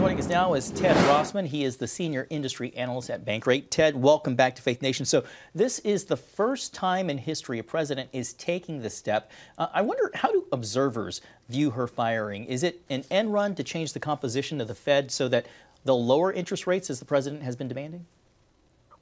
Joining us now is Ted Rossman. He is the senior industry analyst at Bankrate. Ted, welcome back to Faith Nation. So this is the first time in history a president is taking this step. I wonder, how do observers view her firing? Is it an end run to change the composition of the Fed so that they'll lower interest rates as the president has been demanding?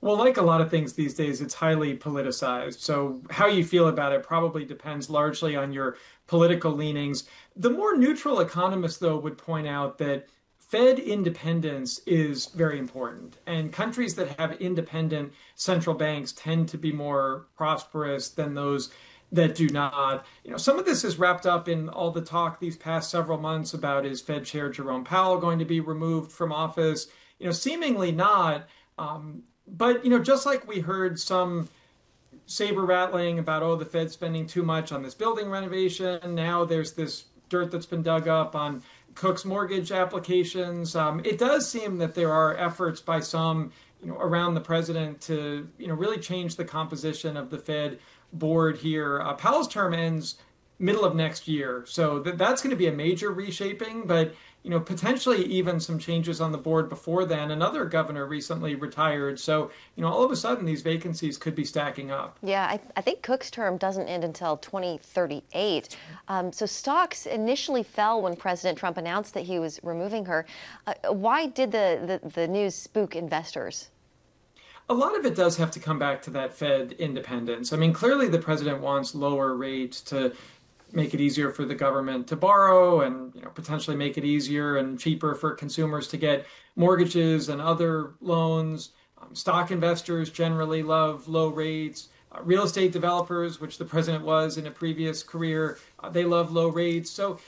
Well, like a lot of things these days, it's highly politicized. So how you feel about it probably depends largely on your political leanings. The more neutral economists, though, would point out that Fed independence is very important. And countries that have independent central banks tend to be more prosperous than those that do not. Some of this is wrapped up in all the talk these past several months about, is Fed Chair Jerome Powell going to be removed from office? Seemingly not. But, just like we heard some saber rattling about, oh, the Fed's spending too much on this building renovation. Now there's this dirt that's been dug up on Cook's mortgage applications. It does seem that there are efforts by some, around the president to, really change the composition of the Fed board here. Powell's term ends middle of next year. So that's going to be a major reshaping, but potentially even some changes on the board before then. Another governor recently retired. So, all of a sudden these vacancies could be stacking up. Yeah, I think Cook's term doesn't end until 2038. So stocks initially fell when President Trump announced that he was removing her. Why did the news spook investors? A lot of it does have to come back to that Fed independence. I mean, clearly the president wants lower rates to make it easier for the government to borrow and potentially make it easier and cheaper for consumers to get mortgages and other loans. Stock investors generally love low rates. Real estate developers, which the president was in a previous career, they love low rates. So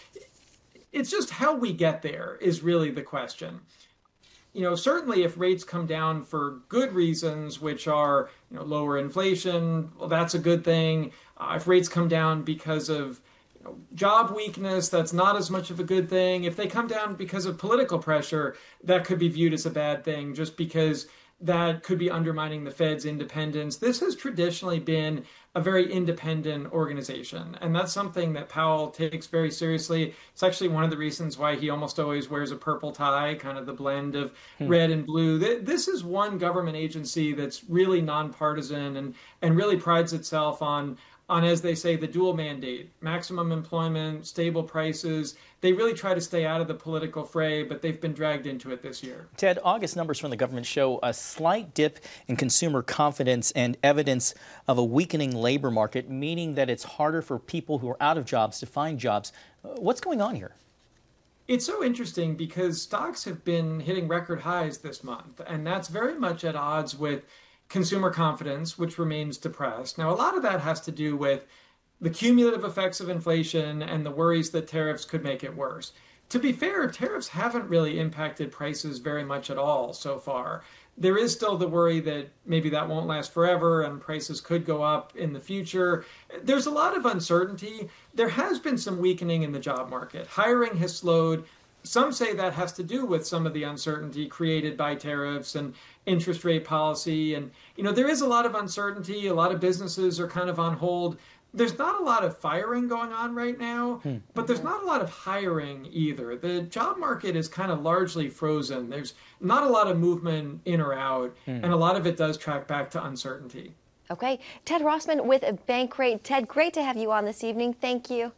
it's just how we get there is really the question. Certainly if rates come down for good reasons, which are lower inflation, well, that's a good thing. If rates come down because of job weakness, that's not as much of a good thing. If they come down because of political pressure, that could be viewed as a bad thing, just because that could be undermining the Fed's independence. This has traditionally been a very independent organization, and that's something that Powell takes very seriously. It's actually one of the reasons why he almost always wears a purple tie, kind of the blend of red and blue. This is one government agency that's really nonpartisan and really prides itself on, as they say, the dual mandate: maximum employment, stable prices. They really try to stay out of the political fray, but they've been dragged into it this year. Ted, August numbers from the government show a slight dip in consumer confidence and evidence of a weakening labor market, meaning that it's harder for people who are out of jobs to find jobs. What's going on here? It's so interesting because stocks have been hitting record highs this month, and that's very much at odds with consumer confidence, which remains depressed. Now, a lot of that has to do with the cumulative effects of inflation and the worries that tariffs could make it worse. To be fair, tariffs haven't really impacted prices very much at all so far. There is still the worry that maybe that won't last forever and prices could go up in the future. There's a lot of uncertainty. There has been some weakening in the job market. Hiring has slowed. Some say that has to do with some of the uncertainty created by tariffs and interest rate policy. And, there is a lot of uncertainty. A lot of businesses are kind of on hold. There's not a lot of firing going on right now, but there's not a lot of hiring either. The job market is kind of largely frozen. There's not a lot of movement in or out, and a lot of it does track back to uncertainty. Okay. Ted Rossman with Bankrate. Ted, great to have you on this evening. Thank you.